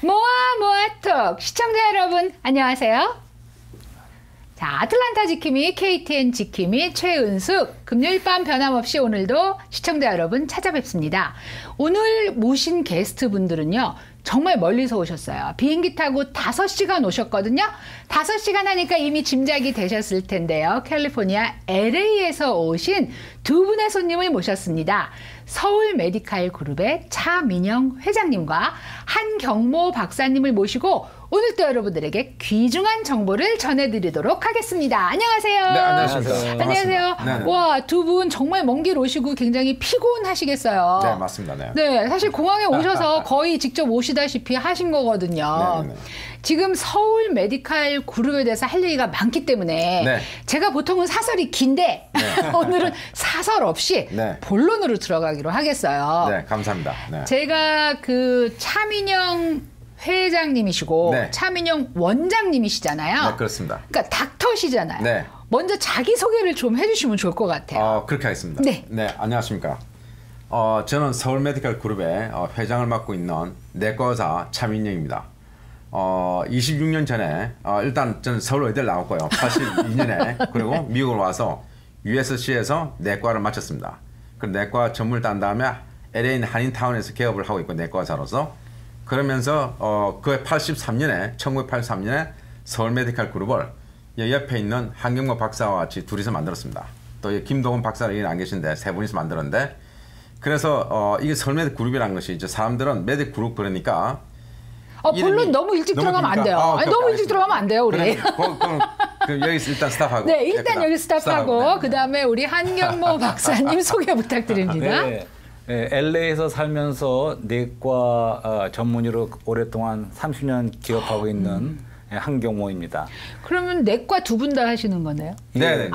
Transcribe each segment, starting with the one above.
모아모아톡 시청자 여러분 안녕하세요. 자, 아틀란타 지킴이 KTN 지킴이 최은숙 금요일 밤 변함없이 오늘도 시청자 여러분 찾아뵙습니다. 오늘 모신 게스트 분들은요 정말 멀리서 오셨어요. 비행기 타고 5시간 오셨거든요. 5시간 하니까 이미 짐작이 되셨을 텐데요. 캘리포니아 LA에서 오신 두 분의 손님을 모셨습니다. 서울 메디칼 그룹의 차민영 회장님과 한경모 박사님을 모시고 오늘 또 여러분들에게 귀중한 정보를 전해드리도록 하겠습니다. 안녕하세요. 네, 안녕하십니까. 안녕하세요. 네네. 와, 두 분 정말 먼 길 오시고 굉장히 피곤하시겠어요. 네, 맞습니다. 네. 네, 사실 공항에 오셔서 거의 직접 오시다시피 하신 거거든요. 네네. 지금 서울 메디칼 그룹에 대해서 할 얘기가 많기 때문에 네. 제가 보통은 사설이 긴데 네. 오늘은 사설 없이 네. 본론으로 들어가기로 하겠어요. 네, 감사합니다. 네. 제가 그 차민영 회장님이시고 네. 차민영 원장님이시잖아요. 네, 그렇습니다. 그러니까 닥터시잖아요. 네. 먼저 자기 소개를 좀 해주시면 좋을 것 같아요. 그렇게 하겠습니다. 네. 네, 안녕하십니까. 저는 서울 메디칼 그룹의 회장을 맡고 있는 내과 의사 차민영입니다. 26년 전에 일단 저는 서울 의대를 나왔고요. 82년에 그리고 미국으로 와서 USC에서 내과를 마쳤습니다. 그 내과 전문을 딴 다음에 LA 한인타운에서 개업을 하고 있고 내과 의사로서 그러면서 그 1983년에 서울 메디칼 그룹을 옆에 있는 한경모 박사와 같이 둘이서 만들었습니다. 또 김동훈 박사는 안 계신데 세 분이서 만들었는데 그래서 이게 서울 메디 그룹이라는 것이 이제 사람들은 메디 그룹 그러니까 본론 너무 일찍 들어가면 안 돼요. 너무 일찍 들어가면 안 돼요, 우리. 그럼 여기서 일단 스탑하고. 네, 일단 여기 스탑하고 네. 그다음에 우리 한경모 박사님 소개 부탁드립니다. 네. 네, LA에서 살면서 내과 전문의로 오랫동안 30년 기업하고 있는 한경모입니다. 그러면 내과 두 분 다 하시는 거네요? 네.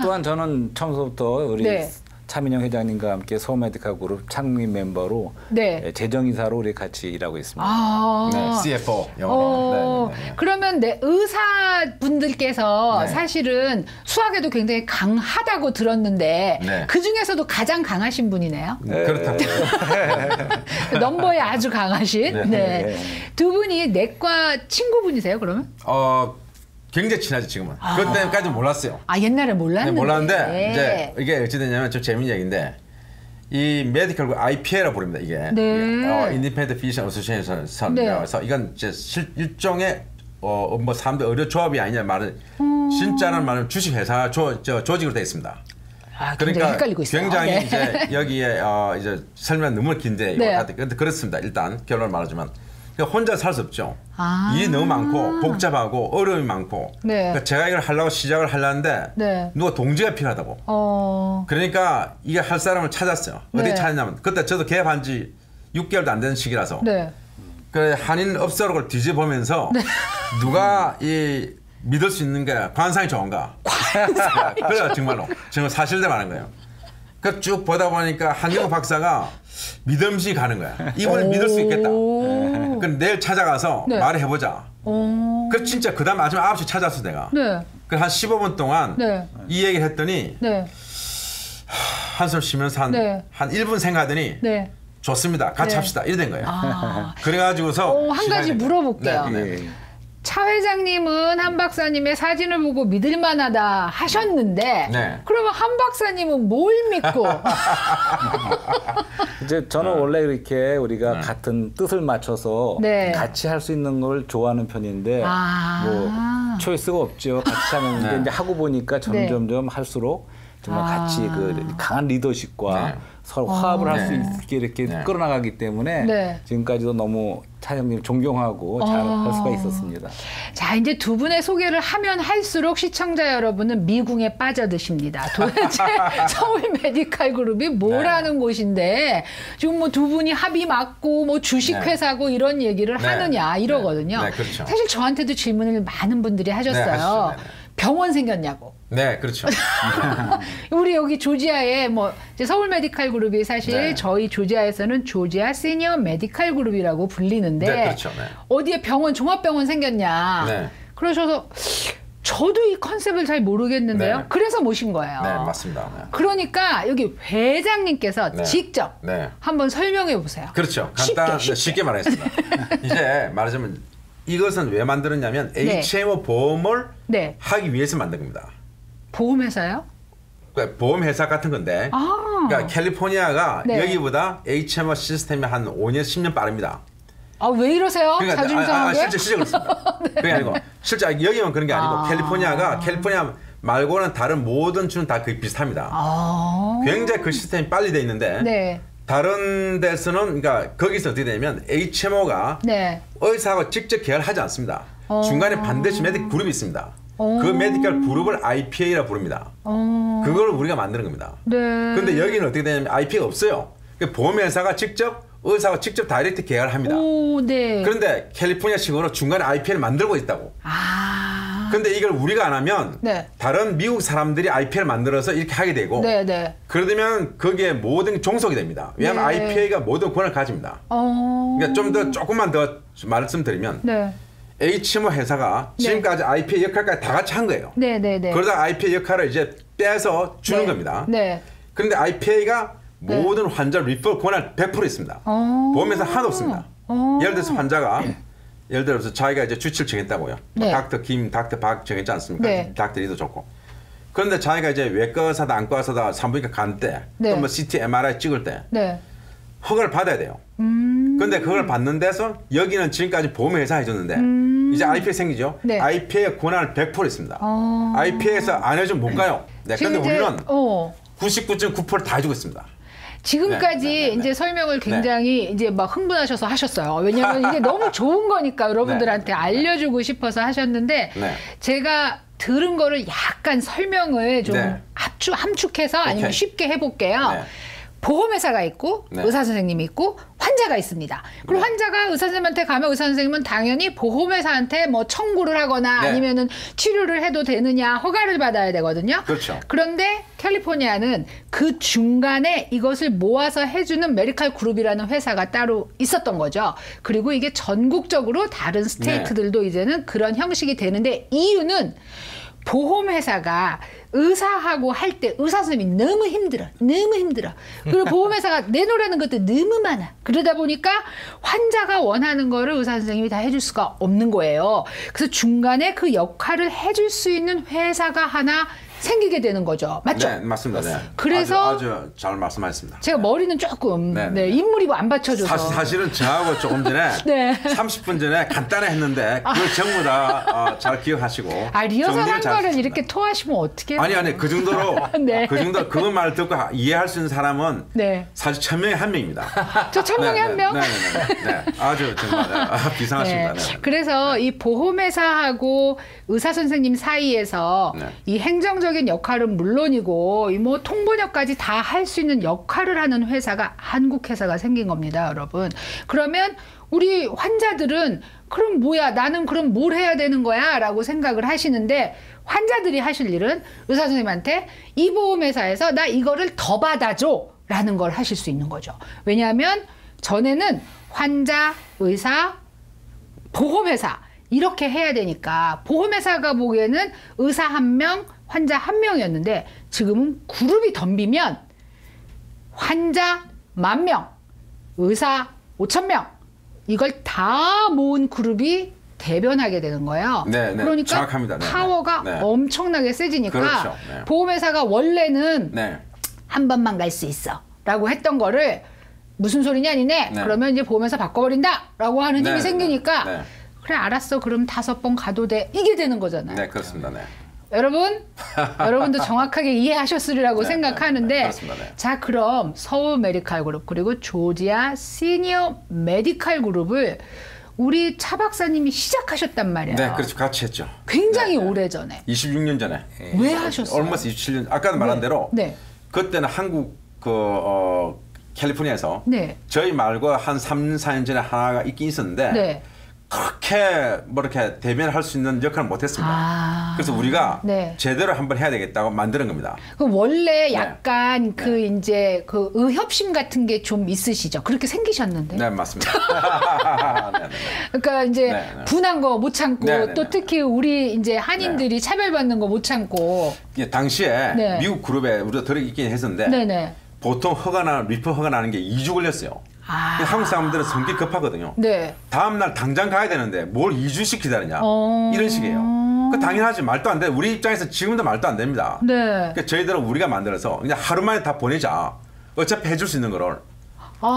또한 저는 처음부터 우리 네. 차민영 회장님과 함께 서울 메디칼 그룹 창립 멤버로 네. 재정이사로 우리 같이 일하고 있습니다. 네, CFO 영어로. 네. 그러면 의사분들께서 네. 사실은 수학에도 굉장히 강하다고 들었는데 네. 그 중에서도 가장 강하신 분이네요. 그렇다고. 넘버에 아주 강하신. 네. 네. 두 분이 내과 친구분이세요, 그러면? 굉장히 친하죠 지금은. 그때까지 몰랐어요. 옛날에 몰랐는데. 네, 몰랐는데 이제 이게 어찌 됐냐면 좀 재밌는 얘기인데 이 메디컬 IPA라고 부릅니다 이게. 네. Independent Physician Association에서 네. 이건 이제 일종의 뭐 사람들 의료 조합이 아니냐 말은 진짜는 말은 주식 회사 조직으로 되어 있습니다. 굉장히 헷갈리고 있어요. 굉장히 네. 이제 여기에 이제 설명 너무 긴데 네. 근데 그렇습니다. 일단 결론을 말하자면. 그러니까 혼자 살 수 없죠. 일이 너무 많고 복잡하고 어려움이 많고. 네. 그러니까 제가 이걸 하려고 시작을 하려는데 네. 누가 동지가 필요하다고. 그러니까 이게 할 사람을 찾았어요. 어디 네. 찾았냐면 그때 저도 개업한 지 6개월도 안 되는 시기라서. 네. 그 한인 업소를 뒤져보면서 네. 누가 이 믿을 수 있는 게 관상이 좋은가. 그래요 정말로. 정말 사실대로 하는 거예요. 그 쭉 보다 보니까 한경호 박사가 믿음직이 가는 거야. 이분을 믿을 수 있겠다. 그럼 내일 찾아가서 네. 말을 해보자. 그 진짜 그 다음 아침 9시 찾았어 내가. 네. 그 한 15분 동안 네. 이 얘기를 했더니 네. 한숨 쉬면서 네. 한 1분 생각하더니 네. 좋습니다. 같이 네. 합시다. 이래 된 거예요. 그래가지고서 한 가지 물어볼게요. 네. 차 회장님은 한 박사님의 사진을 보고 믿을 만하다 하셨는데 네. 그러면 한 박사님은 뭘 믿고? 이제 저는 원래 이렇게 우리가 같은 뜻을 맞춰서 네. 같이 할 수 있는 걸 좋아하는 편인데 뭐 초이스가 없죠. 같이 하면 근데 이제 하고 보니까 점점점 할수록 정말 같이 그 강한 리더십과 서로 화합을 할 수 있게 이렇게 끌어나가기 때문에 지금까지도 너무 차장님 존경하고 잘 할 수가 있었습니다. 자, 이제 두 분의 소개를 하면 할수록 시청자 여러분은 미궁에 빠져드십니다. 도대체 서울 메디칼 그룹이 뭘 하는 곳인데 지금 뭐 두 분이 합의 맞고 뭐 주식회사고 이런 얘기를 하느냐 이러거든요. 그렇죠. 사실 저한테도 질문을 많은 분들이 하셨어요. 병원 생겼냐고. 네, 그렇죠. 우리 여기 조지아에 뭐 이제 서울 메디칼 그룹이 사실 저희 조지아에서는 조지아 시니어 메디칼 그룹이라고 불리는데 네, 그렇죠. 어디에 병원 종합병원 생겼냐. 네. 그러셔서 저도 이 컨셉을 잘 모르겠는데요. 네. 그래서 모신 거예요. 네, 맞습니다. 네. 그러니까 여기 회장님께서 네. 직접 네. 한번 설명해 보세요. 그렇죠. 쉽게 말하겠습니다. 이제 말하자면 이것은 왜 만들었냐면 네. HMO 보험을 네. 하기 위해서 만든 겁니다. 보험회사요? 그러니까 보험회사 같은 건데 그러니까 캘리포니아가 네. 여기보다 HMO 시스템이 한 5년, 10년 빠릅니다. 아, 왜 이러세요? 그러니까 자존심상하게? 실제 그렇습니다. 네. 그게 아니고 실제 여기만 그런 게 아니고 캘리포니아 말고는 다른 모든 주는 다 거의 비슷합니다. 굉장히 그 시스템이 빨리 돼 있는데 네. 다른 데서는 그러니까 거기서 어떻게 되냐면 HMO가 네. 의사하고 직접 계약하지 않습니다. 중간에 반드시 메디컬 그룹이 있습니다. 그 메디컬 그룹을 IPA라 부릅니다. 그걸 우리가 만드는 겁니다. 네. 그런데 여기는 어떻게 되냐면 IPA가 없어요. 보험회사가 직접 의사가 직접 다이렉트 계약을 합니다. 네. 그런데 캘리포니아식으로 중간에 IPA를 만들고 있다고. 그런데 이걸 우리가 안 하면 네. 다른 미국 사람들이 IPA를 만들어서 이렇게 하게 되고 네, 네. 그러면 거기에 모든 종속이 됩니다. 왜냐하면 네. IPA가 모든 권한을 가집니다. 그러니까 좀 더 조금만 더 말씀드리면 네. HMO 회사가 지금까지 IPA 역할까지 다 같이 한 거예요. 네, 네, 네. 그러다 IPA 역할을 이제 빼서 주는 네. 겁니다. 네. 그런데 IPA가 모든 환자 리퍼 권한 100% 있습니다. 보험회사 하나도 없습니다. 예를 들어서 환자가 예를 들어서 자기가 이제 주치를 정했다고요. 네. 닥터 김, 닥터 박 정했지 않습니까? 네. 닥터 리도 좋고. 그런데 자기가 이제 외과 의사다 안과 의사다 산부인과 갈 때, 네. 또 뭐 CT, MRI 찍을 때 네. 허가를 받아야 돼요. 그런데 그걸 받는 데서 여기는 지금까지 보험회사 해줬는데 이제 IPA 생기죠. 네. IPA의 권한을 100% 있습니다. IPA에서 안 해주면 못 가요. 네. 그런데 우리는 99.9% 다 해주고 있습니다. 지금까지 네. 이제 설명을 굉장히 이제 막 흥분하셔서 하셨어요. 왜냐하면 이게 너무 좋은 거니까 여러분들한테 알려주고 싶어서 하셨는데 네. 제가 들은 거를 약간 설명을 좀 네. 함축해서 아니면 오케이. 쉽게 해볼게요. 네. 보험회사가 있고 네. 의사 선생님이 있고 환자가 있습니다. 그럼 네. 환자가 의사 선생님한테 가면 의사 선생님은 당연히 보험회사한테 뭐 청구를 하거나 네. 아니면은 치료를 해도 되느냐 허가를 받아야 되거든요. 그렇죠. 그런데 캘리포니아는 그 중간에 이것을 모아서 해주는 메디컬 그룹이라는 회사가 따로 있었던 거죠. 그리고 이게 전국적으로 다른 스테이트들도 이제는 그런 형식이 되는데 이유는 보험회사가 의사하고 할 때 의사 선생님이 너무 힘들어. 그리고 보험회사가 내놓으라는 것도 너무 많아. 그러다 보니까 환자가 원하는 거를 의사 선생님이 다 해줄 수가 없는 거예요. 그래서 중간에 그 역할을 해줄 수 있는 회사가 하나 생기게 되는 거죠. 맞죠? 네, 맞습니다. 네. 그래서 아주 잘 말씀하셨습니다. 제가 머리는 조금 인물이 안 받쳐줘서 사실은 저하고 조금 전에 네. 30분 전에 간단히 했는데 그걸 전부 다 잘 기억하시고 리허설 한 거를 했습니다. 이렇게 토하시면 어떻게 아니 그 정도로 네. 그 정도 그 말 듣고 이해할 수 있는 사람은 네. 사실 1000명에 1명입니다. 저 1000명에 한 명? 네. 아주 정말 비상하십니다. 네. 그래서 이 보험회사하고 의사 선생님 사이에서 이 행정적인 역할은 물론이고 이 뭐 통번역까지 다 할 수 있는 역할을 하는 회사가 한국 회사가 생긴 겁니다, 여러분. 그러면 우리 환자들은 그럼 뭐야? 나는 그럼 뭘 해야 되는 거야? 라고 생각을 하시는데 환자들이 하실 일은 의사 선생님한테 이 보험회사에서 나 이거를 더 받아줘 라는 걸 하실 수 있는 거죠. 왜냐하면 전에는 환자, 의사, 보험회사 이렇게 해야 되니까 보험회사가 보기에는 의사 1명, 환자 1명이었는데 지금은 그룹이 덤비면 환자 10,000명, 의사 5,000명 이걸 다 모은 그룹이 대변하게 되는 거예요. 네, 그러니까 정확합니다. 파워가 엄청나게 세지니까 그렇죠. 보험회사가 원래는 네. 한 번만 갈 수 있어 라고 했던 거를 무슨 소리냐 니네 그러면 이제 보험회사 바꿔버린다 라고 하는 힘이 생기니까 그래 알았어 그럼 5번 가도 돼 이게 되는 거잖아요. 네 그렇습니다. 네. 여러분도 정확하게 이해하셨으리라고 생각하는데 그렇습니다. 네. 자 그럼 서울 메디칼 그룹 그리고 조지아 시니어 메디칼 그룹을 우리 차 박사님이 시작하셨단 말이에요. 네, 그렇죠. 같이 했죠. 굉장히 오래전에. 26년 전에. 왜 하셨어요? almost 27년. 아까도 말한 대로 그때는 한국 캘리포니아에서 저희 말고 한 3, 4년 전에 하나가 있긴 있었는데 그렇게 뭐 이렇게 대면을 할 수 있는 역할을 못했습니다. 그래서 우리가 네. 제대로 한번 해야 되겠다고 만드는 겁니다. 그럼 원래 약간 그 이제 그 의협심 같은 게 좀 있으시죠? 그렇게 생기셨는데. 네, 맞습니다. 그러니까 이제 분한 거 못 참고 또 특히 우리 이제 한인들이 차별받는 거 못 참고. 예, 당시에 미국 그룹에 우리가 들어있긴 했었는데 보통 리퍼 허가 나는 게 2주 걸렸어요. 한국 사람들은 성격이 급하거든요. 다음날 당장 가야 되는데 뭘 2주씩 기다리냐. 이런 식이에요. 그 당연하지. 말도 안 돼. 우리 입장에서 지금도 말도 안 됩니다. 그러니까 저희들은 우리가 만들어서 그냥 하루 만에 다 보내자. 어차피 해줄 수 있는 거를.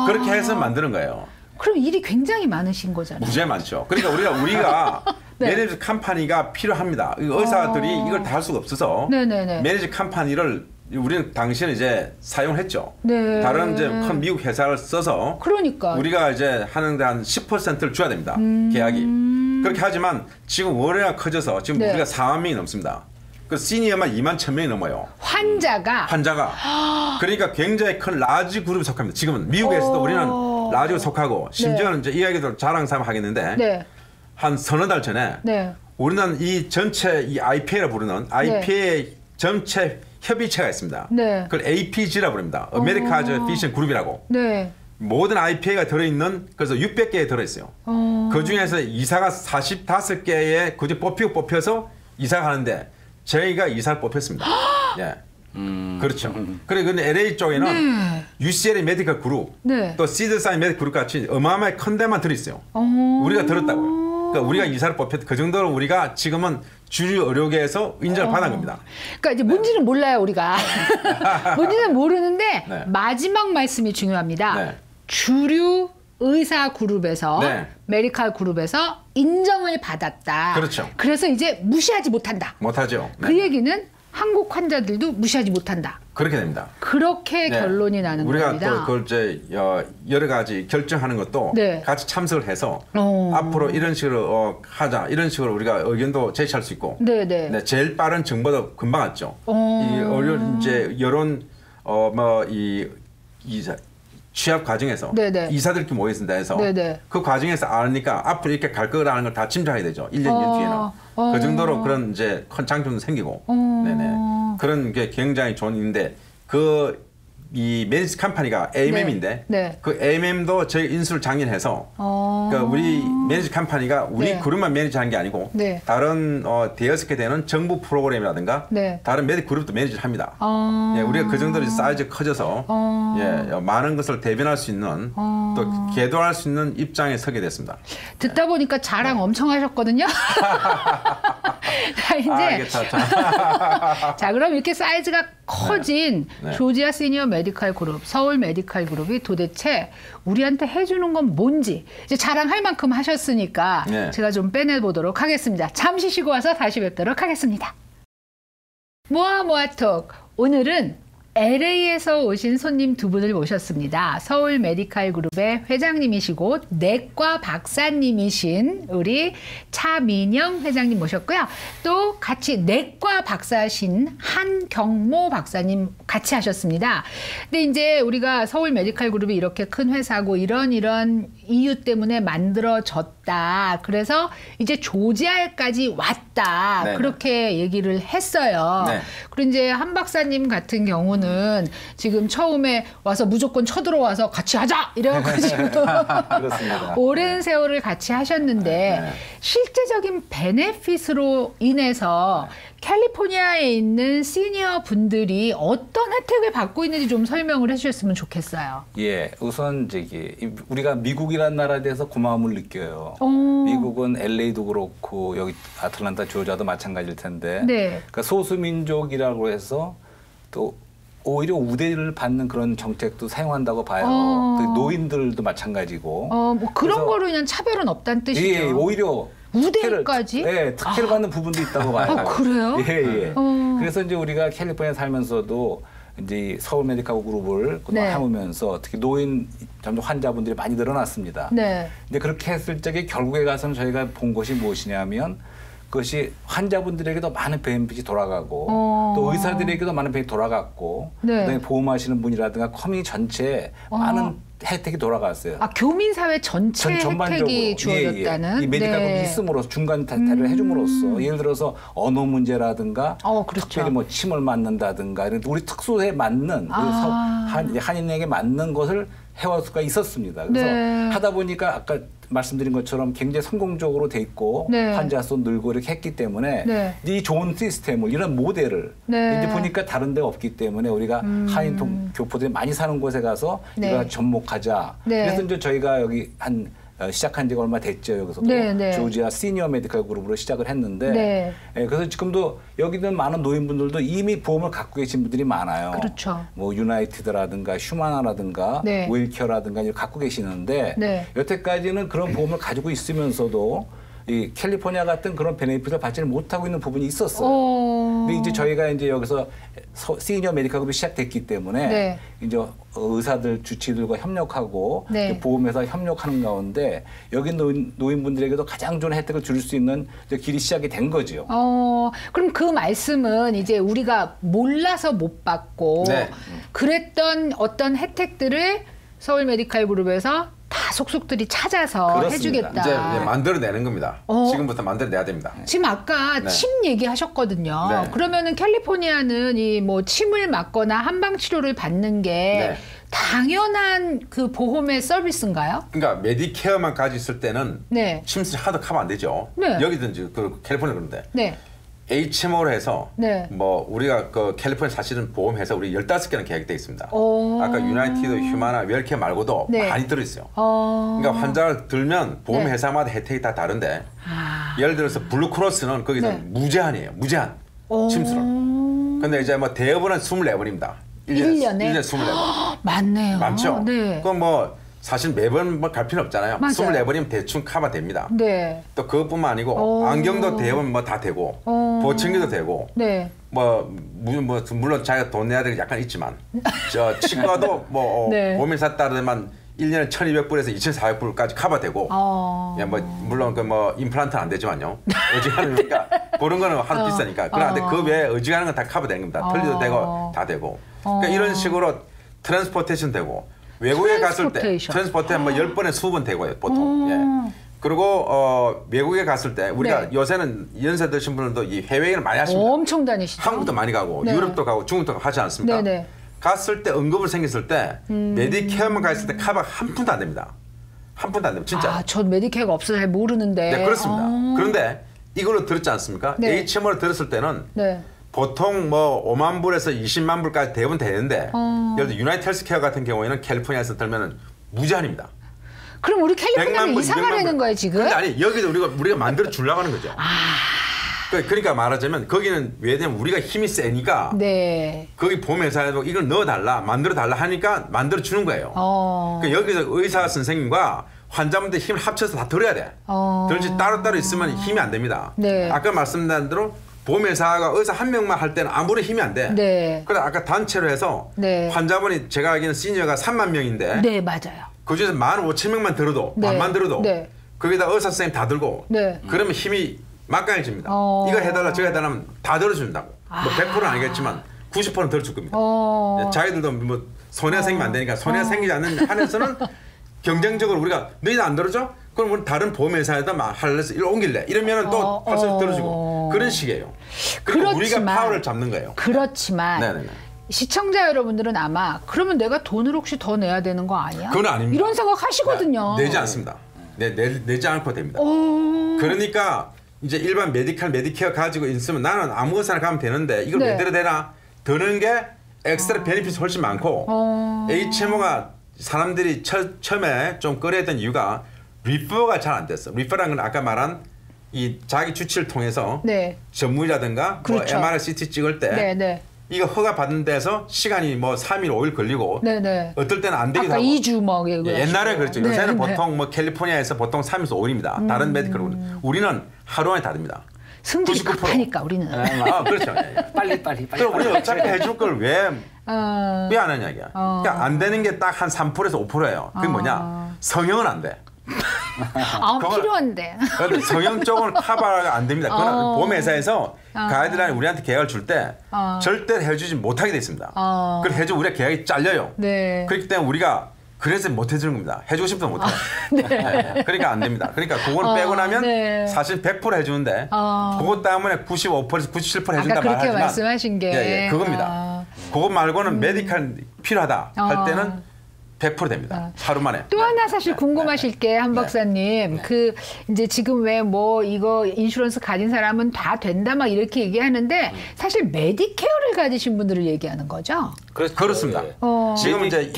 그렇게 해서 만드는 거예요. 그럼 일이 굉장히 많으신 거잖아요. 무지하게 많죠. 그러니까 우리가 매니저 컴퍼니가 필요합니다. 의사들이 이걸 다 할 수가 없어서 매니저 컴퍼니를 우리는 당시에는 이제 사용했죠. 다른 이제 큰 미국 회사를 써서 우리가 이제 하는데 한 10%를 줘야 됩니다. 계약이. 그렇게 하지만 지금 월요가 커져서 지금 우리가 4만 명이 넘습니다. 그 시니어만 2만 1,000명이 넘어요. 환자가. 그러니까 굉장히 큰 라지 그룹에 속합니다. 지금은 미국에서도 우리는 라지에 속하고 심지어는 이제 이야기도 자랑 삼아 하겠는데 한 서너 달 전에 우리는 이 전체 이 IPA라 부르는 IPA 전체 협의체가 있습니다. 그걸 APG라고 부릅니다. 아메리카 피션 그룹이라고. 모든 IPA가 들어있는 그래서 600개에 들어있어요. 그 중에서 이사가 45개에 굳이 뽑혀서 이사가 하는데 저희가 이사를 뽑혔습니다. 그렇죠. 그리고 근데 LA 쪽에는 UCLA 메디컬 그룹, 또 시드사인 메디컬 그룹 같이 어마어마하게 큰 데만 들어있어요. 우리가 들었다고요. 그러니까 우리가 이사를 뽑혔. 그 정도로 우리가 지금은 주류 의료계에서 인정을 받은 겁니다. 그러니까 이제 뭔지는 몰라요 우리가. 뭔지는 모르는데 마지막 말씀이 중요합니다. 주류 의사 그룹에서 메디컬 그룹에서 인정을 받았다. 그래서 이제 무시하지 못한다. 못하죠. 그 얘기는 한국 환자들도 무시하지 못한다. 그렇게 됩니다. 그렇게 결론이 나는 우리가 겁니다. 또 그걸 이제 여러 가지 결정하는 것도 같이 참석을 해서 앞으로 이런 식으로 하자 이런 식으로 우리가 의견도 제시할 수 있고 제일 빠른 정보도 금방 왔죠. 이 이제 여론 취업 과정에서 이사들끼리 모여 있습니다 해서 그 과정에서 아니까 앞으로 이렇게 갈 거라는 걸 다 짐작해야 되죠. 1년 뒤에는. 그 정도로 그런 이제 큰 장점도 생기고 그런 게 굉장히 좋은 일인데 이 매니지 컴퍼니가 AMM인데 그 AMM도 저희 인수를 작년해서 그러니까 우리 매니지 컴퍼니가 우리 그룹만 매니지하는 게 아니고 다른 대여섯 개 되는 정부 프로그램이라든가 다른 메디 그룹도 매니지를 합니다. 우리가 그 정도로 사이즈 커져서 많은 것을 대변할 수 있는 또 계도할 수 있는 입장에 서게 됐습니다. 듣다 보니까 자랑 엄청 하셨거든요. 자, 이제 자, 그럼 이렇게 사이즈가 커진 조지아 시니어 메디컬 그룹, 서울 메디컬 그룹이 도대체 우리한테 해주는 건 뭔지 이제 자랑할 만큼 하셨으니까 제가 좀 빼내보도록 하겠습니다. 잠시 쉬고 와서 다시 뵙도록 하겠습니다. 모아모아톡 오늘은 LA에서 오신 손님 두 분을 모셨습니다. 서울 메디컬 그룹의 회장님이시고 내과 박사님이신 우리 차민영 회장님 모셨고요. 또 같이 내과 박사신 한경모 박사님 같이 하셨습니다. 근데 이제 우리가 서울 메디컬 그룹이 이렇게 큰 회사고 이런 이유 때문에 만들어졌다. 그래서 이제 조지아까지 왔다. 그렇게 얘기를 했어요. 그리고 이제 한 박사님 같은 경우는 지금 처음에 와서 무조건 쳐들어와서 같이 하자 이래가지고 오랜 세월을 같이 하셨는데 실제적인 베네핏으로 인해서 캘리포니아에 있는 시니어 분들이 어떤 혜택을 받고 있는지 좀 설명을 해주셨으면 좋겠어요. 우선 우리가 미국이라는 나라에 대해서 고마움을 느껴요. 미국은 LA도 그렇고 여기 아틀란타 조지아도 마찬가지일 텐데 그러니까 소수민족이라고 해서 또 오히려 우대를 받는 그런 정책도 사용한다고 봐요. 노인들도 마찬가지고. 뭐 그런 거로 인한 차별은 없다는 뜻이죠. 오히려 우대까지? 특혜를 받는 부분도 있다고 봐요. 그래요? 그래서 이제 우리가 캘리포니아에 살면서도 이제 서울 메디컬 그룹을 하면서 특히 노인 점점 환자분들이 많이 늘어났습니다. 근데 그렇게 했을 적에 결국에 가서는 저희가 본 것이 무엇이냐면 그것이 환자분들에게도 많은 베네핏이 돌아가고 또 의사들에게도 많은 베네핏이 돌아갔고 그다음에 보험하시는 분이라든가 커뮤니티 전체에 많은 혜택이 돌아갔어요. 아, 교민사회 전체 혜택이 주어졌다는? 이 메디컬 그룹이 있음으로써 중간 대타를 해줌으로써 예를 들어서 언어 문제라든가 그렇죠. 특별히 뭐 침을 맞는다든가 우리 특수에 맞는 한인에게 맞는 것을 해올 수가 있었습니다. 그래서 하다 보니까 아까 말씀드린 것처럼 굉장히 성공적으로 돼 있고 환자 수 늘고 이렇게 했기 때문에 이 좋은 시스템을 이런 모델을 이제 보니까 다른 데가 없기 때문에 우리가 한인 교포들이 많이 사는 곳에 가서 이거 접목하자. 그래서 이제 저희가 여기 시작한 지가 얼마 됐죠. 여기서도 조지아 시니어 메디컬 그룹으로 시작을 했는데 그래서 지금도 여기는 많은 노인분들도 이미 보험을 갖고 계신 분들이 많아요. 그렇죠. 뭐 유나이티드라든가 휴마나라든가 웨일케어라든가 이걸 갖고 계시는데 여태까지는 그런 보험을 가지고 있으면서도 이 캘리포니아 같은 그런 베네핏을 받지를 못하고 있는 부분이 있었어요. 근데 이제 저희가 이제 여기서 시니어 메디컬 그룹이 시작됐기 때문에 이제 의사들 주치들과 협력하고 보험회사 협력하는 가운데 여기 노인분들에게도 가장 좋은 혜택을 줄 수 있는 길이 시작이 된 거죠. 그럼 그 말씀은 이제 우리가 몰라서 못 받고 그랬던 어떤 혜택들을 서울 메디컬 그룹에서 다 속속들이 찾아서 그렇습니다. 해주겠다. 이제 만들어내는 겁니다. 지금부터 만들어내야 됩니다. 지금 아까 침 얘기하셨거든요. 그러면은 캘리포니아는 이 뭐 침을 맞거나 한방 치료를 받는 게 당연한 그 보험의 서비스인가요? 그러니까 메디케어만 가지고 있을 때는 침수 하도 하면 안 되죠. 여기든지 그 캘리포니아 그런데. HMO로 해서 뭐 우리가 그 캘리포니아 사실은 보험회사 우리 15개는 계획되어 있습니다. 아까 유나이티드, 휴마나, 웰케어 말고도 많이 들어있어요. 그러니까 환자를 들면 보험회사마다 혜택이 다 다른데 예를 들어서 블루크로스는 거기서 무제한이에요. 무제한 침수를. 근데 이제 뭐 대부분은 24번입니다. 1년에 24번. 많네요. 많죠? 그럼 뭐 사실 매번 뭐 갈 필요 없잖아요. 24번이면 대충 커버 됩니다. 또 그것뿐만 아니고 안경도 대부분 뭐 다 되고 보청기도 되고 물론 자기가 돈 내야 될 게 약간 있지만 치과도 뭐 보험회사 따르면 1년에 1,200불에서 2,400불까지 커버되고 물론 그 뭐 임플란트는 안 되지만요. 어지간하니까 그런 거는 하도 비싸니까. 그런데 그 외에 어지간한 건 다 커버되는 겁니다. 털리도 되고 다 되고. 그러니까 이런 식으로 트랜스포테이션 되고 외국에 갔을 때 트랜스포테이션 뭐 10번에 20번 되고요. 보통. 그리고 외국에 갔을 때 우리가 요새는 연세 드신 분들도 이 해외여행을 많이 하십니다. 엄청 다니시죠. 한국도 많이 가고 유럽도 가고 중국도 가고 하지 않습니까? 갔을 때 응급을 생겼을 때 메디케어만 갔을 때 커버 한 푼도 안 됩니다. 한 푼도 안 됩니다. 진짜. 전 메디케어가 없어서 잘 모르는데. 그렇습니다. 그런데 이걸로 들었지 않습니까? HMO를 들었을 때는 보통 뭐 5만 불에서 20만 불까지 대부분 되는데 예를 들어 유나이티드 헬스케어 같은 경우에는 캘리포니아에서 들면은 무제한입니다. 그럼 우리 캘리포니아로 이사 가려는 거예요 지금? 근데 아니 여기도 우리가 만들어 주려고 하는 거죠. 그러니까 말하자면 거기는 왜냐면 우리가 힘이 세니까 거기 보험회사에도 이걸 넣어달라 만들어달라 하니까 만들어주는 거예요. 그러니까 여기서 의사 선생님과 환자분들 힘을 합쳐서 다 들어야 돼. 들지 따로따로 있으면 힘이 안 됩니다. 아까 말씀드린 대로 보험회사가 의사 한 명만 할 때는 아무리 힘이 안 돼. 그래 아까 단체로 해서 환자분이 제가 알기는 시니어가 3만 명인데 맞아요. 그중에서 15,000명만 들어도 반만 들어도 거기다 의사 선생님 다 들고 그러면 힘이 막강해집니다. 이거 해달라 저거 해달라 하면 다 들어준다고. 뭐 100%는 아니겠지만 90%는 들어줄 겁니다. 자기들도 뭐 손해가 생기면 안 되니까 손해가 생기지 않는 한에서는 경쟁적으로 우리가 너희들 안 들어줘? 그럼 우리 다른 보험회사에다 할래서 이리 옮길래 이러면 또 벌써 들어주고 그런 식이에요. 그러니까 우리가 파워를 잡는 거예요. 그렇지만 시청자 여러분들은 아마 그러면 내가 돈을 혹시 더 내야 되는 거 아니야? 그건 아닙니다. 이런 생각 하시거든요. 내지 않습니다. 내지 않고 됩니다. 그러니까 이제 일반 메디케어 가지고 있으면 나는 아무 회사나 가면 되는데 이걸 왜 들어야 되나? 드는 게 엑스트라 베니핏이 훨씬 많고 HMO가 사람들이 처음에 좀 꺼려했던 이유가 리퍼가 잘 안 됐어. 리퍼라는 건 아까 말한 이 자기 주치를 통해서 전문의라든가 뭐 MRI, CT 찍을 때 이거 허가 받는 데서 시간이 뭐 3일, 5일 걸리고 어떨 때는 안 되기도 아까 하고 2주 뭐 옛날에 그랬죠. 요새는 보통 뭐 캘리포니아에서 보통 3일에서 5일입니다. 다른 메디컬은 우리는 하루 안에 다 됩니다. 승질이 급하니까 우리는. 그렇죠. 빨리. 그럼 우리는 어차피 해줄 걸 왜 안 하냐 이게. 그러니까 안 되는 게 딱 한 3%에서 5%예요. 그게 뭐냐? 성형은 안 돼. 필요한데. 성형 쪽은 커버가 안 됩니다. 그건 보험회사에서 가이드라인 우리한테 계약을 줄 때 절대 해주지 못하게 돼 있습니다. 그래서 해주면 우리가 계약이 잘려요. 그렇기 때문에 우리가 그래서 못 해주는 겁니다. 해주고 싶어도 못 해요. 네. 그러니까 안 됩니다. 그러니까 그건 빼고 나면 네. 사실 100% 해주는데 그것 때문에 95%, 97% 해준다 그렇게 말하지만 말씀하신 게 예, 그겁니다. 그것 말고는 메디칼 필요하다 할 때는 100% 됩니다. 하루 만에. 또 하나 사실 궁금하실 게 한 박사님, 그 이제 지금 왜 뭐 이거 인슈런스 가진 사람은 다 된다 막 이렇게 얘기하는데 사실 메디케어를 가지신 분들을 얘기하는 거죠? 그렇습니다. 지금 이제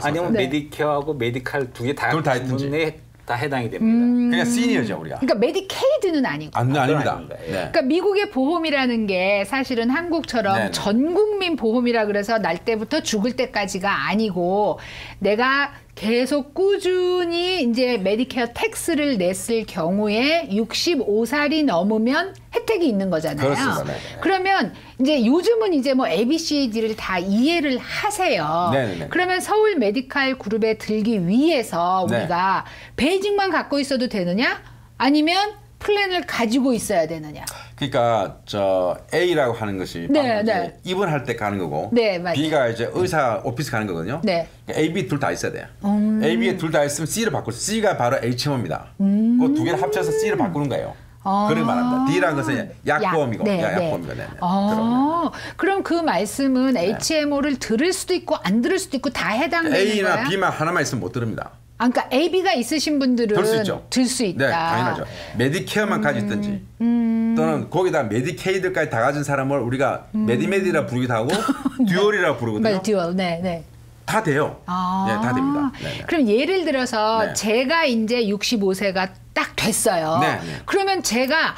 아니면 메디케어하고 메디칼 두 개 다 있든지 다 해당이 됩니다. 그러니까 시니어죠 우리가. 그러니까 메디케이드는 아니고. 아닙니다. 네. 그러니까 미국의 보험이라는 게 사실은 한국처럼 네네. 전 국민 보험이라 그래서 날 때부터 죽을 때까지가 아니고 내가 계속 꾸준히 이제 메디케어 텍스를 냈을 경우에 65살이 넘으면 혜택이 있는 거잖아요. 그렇습니다. 그러면 이제 요즘은 이제 뭐 ABCD를 다 이해를 하세요. 네네네. 그러면 서울 메디칼 그룹에 들기 위해서 우리가 베이직만 갖고 있어도 되느냐? 아니면 플랜을 가지고 있어야 되느냐? 그러니까 저 A라고 하는 것이 입원할 때 가는 거고 B가 이제 의사 오피스 가는 거거든요. A, B 둘 다 있어야 돼요. A, B 둘 다 있으면 C를 바꿀 수. C가 바로 HMO입니다. 그 두 개를 합쳐서 C를 바꾸는 거예요. 그렇게 말합니다. D라는 것은 약보험이고, 약보험이고. 그럼 그 말씀은 HMO를 들을 수도 있고 안 들을 수도 있고 다 해당되는 거예요? A나 B만 하나만 있으면 못 들읍니다. 그러니까 A, B가 있으신 분들은 들 수 있다. 네, 당연하죠. 메디케어만 가지고 있든지 또는 거기다 메디케이드까지 다 가진 사람을 우리가 메디메디라 부르기도 하고 듀얼이라 부르거든요. 듀얼, 다 돼요. 네, 다 됩니다. 그럼 예를 들어서 제가 이제 65세가 딱 됐어요. 그러면 제가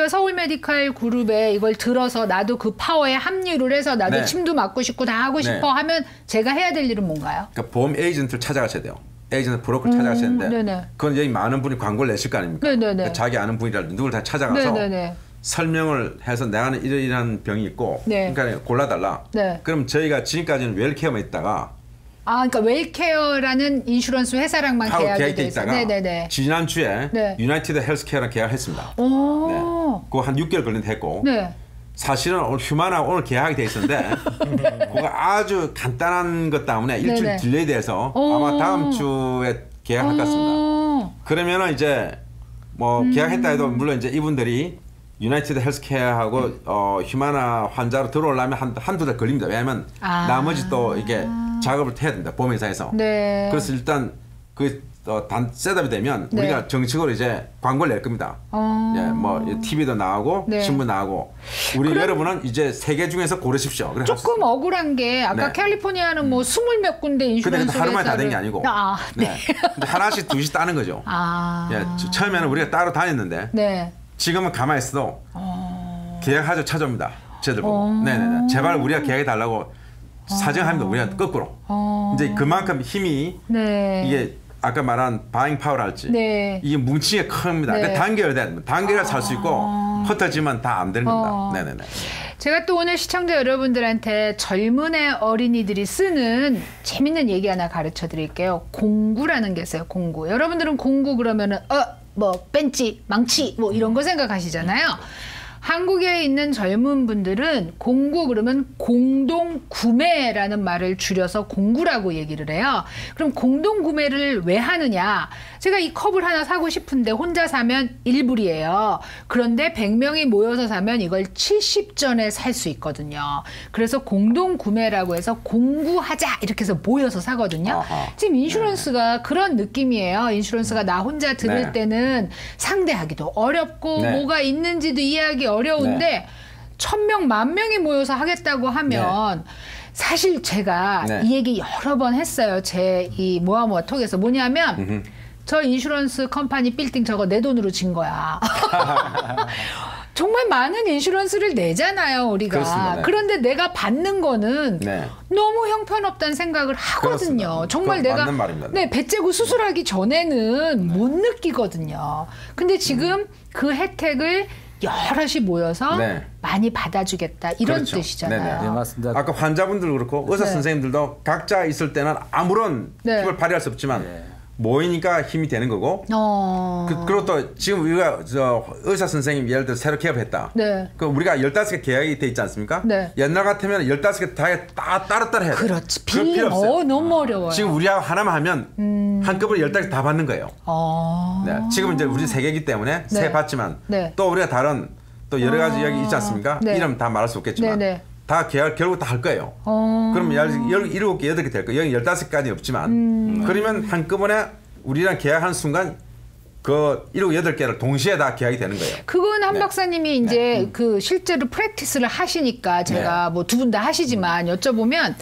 서울 메디칼 그룹에 이걸 들어서 나도 그 파워에 합류를 해서 나도 침도 맞고 싶고 다 하고 싶어 하면 제가 해야 될 일은 뭔가요? 그러니까 보험 에이전트를 찾아가셔야 돼요. 에이전트 브로커를 찾아가셔야 되는데 그건 여기 많은 분이 광고를 내실 거 아닙니까? 그러니까 자기 아는 분이라도 누구를 다 찾아가서 설명을 해서 내가는 이러이러한 병이 있고 그러니까 골라달라. 그럼 저희가 지금까지는 웰케어만 있다가 그러니까 웰케어라는 인슈런스 회사랑만 계약이 돼 있다가 지난주에 유나이티드 헬스케어랑 계약을 했습니다. 그거 한 6개월 걸린다 했고 사실은 오늘 휴마나 오늘 계약이 돼 있었는데 그거 아주 간단한 것 때문에 일주일 딜레이 돼서 아마 다음 주에 계약할 것 같습니다. 그러면은 이제 뭐 계약했다 해도 물론 이제 이분들이 유나이티드 헬스케어하고 휴마나 환자로 들어오려면 한두 달 걸립니다. 왜냐하면 나머지 또 이게 작업을 해야 됩니다. 보험회사에서. 그래서 일단 그 셋업이 되면 우리가 정식으로 이제 광고를 낼 겁니다. 뭐 TV도 나오고 신문 나오고 우리 여러분은 이제 3개 중에서 고르십시오. 조금 억울한 게 아까 캘리포니아는 뭐 20몇 군데 인슈런스 근데 하루만에 다 된 게 아니고 근데 하나씩 두씩 따는 거죠. 처음에는 우리가 따로 다녔는데 지금은 가만히 있어도 계약하죠 찾아옵니다. 저희들 보고 제발 우리가 계약해달라고 사정합니다. 우리가 거꾸로 이제 그만큼 힘이 이게 아까 말한 바잉 파워랄지 이게 뭉치게 큽니다. 그러니까 단계를 단계를 살 수 있고 흩어지면 다 안 되는 겁니다. 제가 또 오늘 시청자 여러분들한테 젊은 애 어린이들이 쓰는 재밌는 얘기 하나 가르쳐 드릴게요. 공구라는 게 있어요. 공구. 여러분들은 공구 그러면은 뭐 벤치, 망치 뭐 이런 거 생각하시잖아요. 한국에 있는 젊은 분들은 공구 그러면 공동구매라는 말을 줄여서 공구라고 얘기를 해요. 그럼 공동구매를 왜 하느냐? 제가 이 컵을 하나 사고 싶은데 혼자 사면 1불이에요. 그런데 100명이 모여서 사면 이걸 70전에 살 수 있거든요. 그래서 공동구매라고 해서 공구하자 이렇게 해서 모여서 사거든요. 지금 인슈런스가 그런 느낌이에요. 인슈런스가 나 혼자 들을 때는 상대하기도 어렵고 뭐가 있는지도 이해하기 어려운데 1000명, 10,000명이 모여서 하겠다고 하면 사실 제가 이 얘기 여러 번 했어요. 제 이 모아모아 톡에서 뭐냐면 저 인슈런스 컴퍼니 빌딩 저거 내 돈으로 진 거야. 정말 많은 인슈런스를 내잖아요, 우리가. 그렇습니다. 그런데 내가 받는 거는 너무 형편없다는 생각을 하거든요. 그렇습니다. 정말 내가 배 째고 수술하기 전에는 못 느끼거든요. 근데 지금 그 혜택을 여럿이 모여서 많이 받아주겠다 이런 뜻이잖아요. 네, 맞습니다. 아까 환자분들 그렇고 의사 선생님들도 각자 있을 때는 아무런 힘을 발휘할 수 없지만 모이니까 힘이 되는 거고. 그리고 또 지금 우리가 의사 선생님 예를 들어 새로 개업했다. 네. 그 우리가 15개 계약이 돼 있지 않습니까? 네. 옛날 같으면 15개 다 따로따로 해야 돼. 그렇지. 필요 없어요. 너무 어려워요. 지금 우리하고 하나만 하면 한꺼번에 15개 다 받는 거예요. 네. 지금 이제 우리 3개이기 때문에 네. 3 받지만 네. 또 우리가 다른 또 여러 가지 이야기 있지 않습니까? 네. 이름 다 말할 수 없겠지만 네, 네. 다 계약 결국 다 할 거예요. 그럼 17개, 8개 될 거예요. 여기 15개까지 없지만 그러면 한꺼번에 우리랑 계약하는 순간 그 7, 8개를 동시에 다 계약이 되는 거예요. 그건 한 네. 박사님이 이제 그 실제로 프랙티스를 하시니까 제가 뭐 두 분 다 하시지만 여쭤보면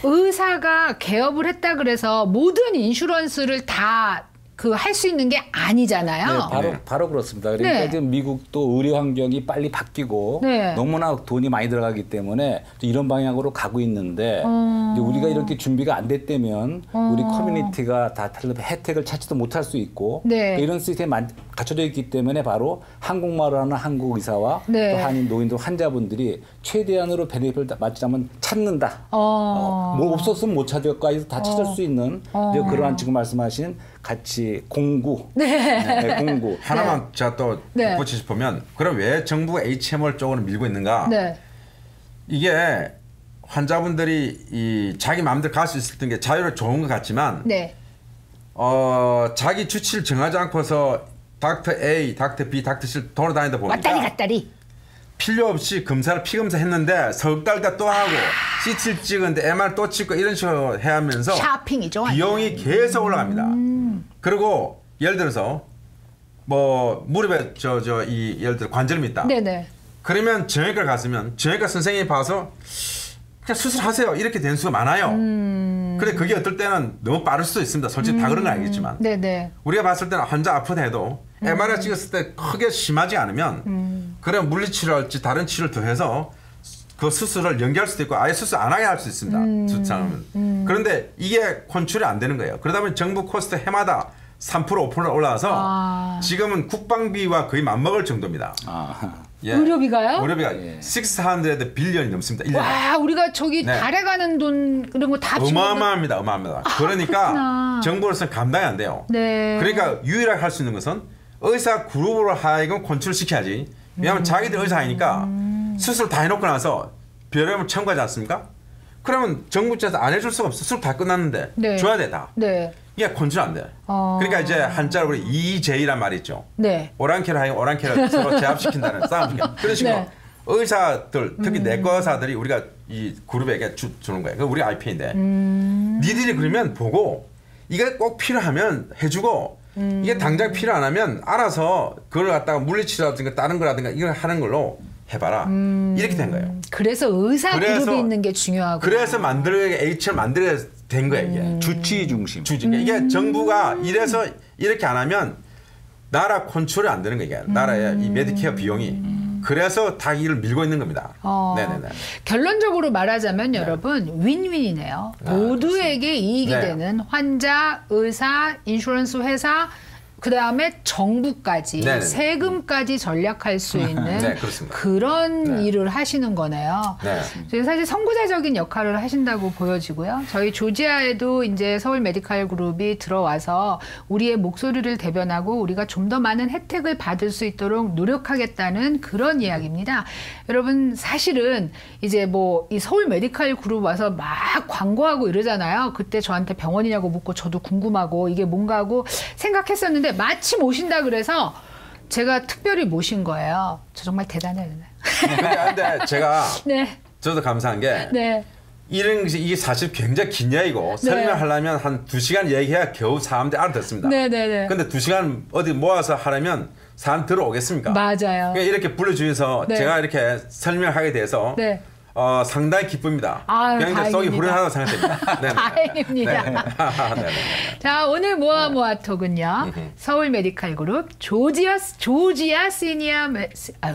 의사가 개업을 했다 그래서 모든 인슈런스를 다 그 할 수 있는 게 아니잖아요. 네, 바로 그렇습니다. 그러니까 네. 지금 미국도 의료 환경이 빨리 바뀌고 네. 너무나 돈이 많이 들어가기 때문에 이런 방향으로 가고 있는데 이제 우리가 이렇게 준비가 안 됐다면 우리 커뮤니티가 다 혜택을 찾지도 못할 수 있고 네. 이런 시스템이 갖춰져 있기 때문에 바로 한국말을 하는 한국 의사와 네. 또 한인 노인도 환자분들이 최대한으로 베네핏을 맞추자면 찾는다. 뭐 없었으면 못 찾을까지 다 찾을 수 있는 이제 그러한 지금 말씀하신 같이 공구, 네, 공구 하나만 제가 또 덧붙여 싶으면 그럼 왜 정부가 HMO 쪽으로 밀고 있는가? 네. 이게 환자분들이 이 자기 마음대로 갈 수 있을 게 자유로 좋은 것 같지만 네. 자기 주치를 정하지 않고서 닥터 A, 닥터 B, 닥터 C 돌아다니다 보니까 왔다리 갔다리. 필요 없이 검사를 피검사 했는데 석 달 다 또 하고 CT를 찍었는데 MR 또 찍고 이런 식으로 해야 하면서 샤핑이죠. 비용이 계속 올라갑니다. 그리고 예를 들어서 뭐 무릎에 이 예를 들어 관절염이 있다. 네네. 그러면 정형외과 갔으면 정형외과 선생님이 봐서 그냥 수술하세요 이렇게 되는 수가 많아요. 근데 그게 어떨 때는 너무 빠를 수도 있습니다. 솔직히 다 그런 건 알겠지만 네네. 우리가 봤을 때는 환자 아프다 해도 MRI 찍었을 때 크게 심하지 않으면 그런 물리치료할지 다른 치료를 더해서 그 수술을 연기할 수도 있고 아예 수술 안 하게 할 수 있습니다. 수술하면. 그런데 이게 컨트롤이 안 되는 거예요. 그러다 보면 정부 코스트 해마다 3% 5% 올라와서 지금은 국방비와 거의 맞먹을 정도입니다. 예. 의료비가요? 의료비가 600 빌리언이 넘습니다. 1년에. 와, 우리가 저기 네. 달에 가는 돈 이런 거 다 어마어마합니다. 어마어마합니다. 그러니까 그렇구나. 정부로서는 감당이 안 돼요. 네. 그러니까 유일하게 할 수 있는 것은 의사 그룹으로 하여금 컨트롤 시켜야지. 왜냐하면 자기들 의사 하니까 수술 다 해놓고 나서 별의별 청구하지 않습니까? 그러면 정부 쪽에서 안 해줄 수가 없어. 수술 다 끝났는데 네. 줘야 돼 다. 네. 이게 컨트롤 안 돼. 그러니까 이제 한자로 우리 EJ란 말이 있죠. 네. 오랑캐를 하여 오랑캐를 서로 제압시킨다는 싸움. 그런 식으로 네. 의사들 특히 내과 의사들이 우리가 이 그룹에게 주는 거예요. 그 우리 IP인데 니들이 그러면 보고 이게 꼭 필요하면 해주고 이게 당장 필요 안 하면 알아서 그걸 갖다가 물리치료라든가 다른 거라든가 이걸 하는 걸로 해봐라. 이렇게 된 거예요. 그래서 의사 그룹이 있는 게 중요하고. 그래서 H를 만들어야 된 거예요. 이게. 주치 중심. 이게 정부가 이래서 이렇게 안 하면 나라 컨트롤이 안 되는 거예요. 나라의 이 메디케어 비용이. 그래서 다 이를 밀고 있는 겁니다. 네네네. 결론적으로 말하자면 여러분 윈윈이네요. 모두에게 이익이 되는 환자, 의사, 인슈런스 회사, 그 다음에 정부까지 네네네. 세금까지 전략할 수 있는 네, 그렇습니다. 그런 일을 하시는 거네요. 네. 사실 선구자적인 역할을 하신다고 보여지고요. 저희 조지아에도 이제 서울 메디칼 그룹이 들어와서 우리의 목소리를 대변하고 우리가 좀 더 많은 혜택을 받을 수 있도록 노력하겠다는 그런 이야기입니다. 여러분 사실은 이제 뭐 이 서울 메디칼 그룹 와서 막 광고하고 이러잖아요. 그때 저한테 병원이냐고 묻고 저도 궁금하고 이게 뭔가 하고 생각했었는데 마침 오신다 그래서 제가 특별히 모신 거예요. 저 정말 대단해요. 근데 제가 네. 저도 감사한 게 네. 이런 것이 이게 사실 굉장히 긴 이야기고 설명하려면 한 2시간 얘기해야 겨우 사람들이 알아듣습니다. 네네네. 근데 2시간 어디 모아서 하려면 사람 들어오겠습니까? 맞아요. 그러니까 이렇게 불러주셔서 네. 제가 이렇게 설명하게 돼서 네. 상당히 기쁩니다. 아유, 굉장히 속이 다행입니다. 후련하다고 생각됩니다. 네네. 다행입니다. 네네. 자, 오늘 모아 톡은요. 서울 메디칼 그룹 조지아 시니어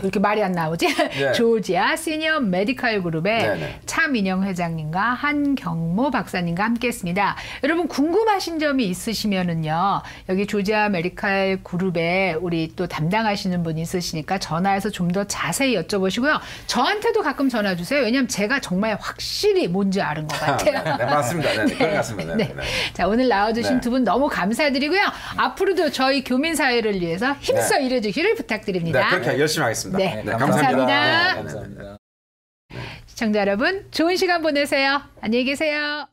이렇게 말이 안 나오지? 네. 조지아 시니어 메디칼 그룹의 네네. 차민영 회장님과 한경모 박사님과 함께했습니다. 여러분 궁금하신 점이 있으시면은요. 여기 조지아 메디칼 그룹에 우리 또 담당하시는 분이 있으시니까 전화해서 좀 더 자세히 여쭤보시고요. 저한테도 가끔 전화 주세요. 왜냐면 제가 정말 확실히 뭔지 아는 것 같아요. 네, 맞습니다. 네, 그런 것 같습니다. 네, 네. 자, 오늘 나와주신 네. 두 분 너무 감사드리고요. 앞으로도 저희 교민사회를 위해서 힘써 네. 일해주시를 부탁드립니다. 네, 그렇게 열심히 하겠습니다. 네, 감사합니다. 감사합니다. 감사합니다. 시청자 여러분, 좋은 시간 보내세요. 안녕히 계세요.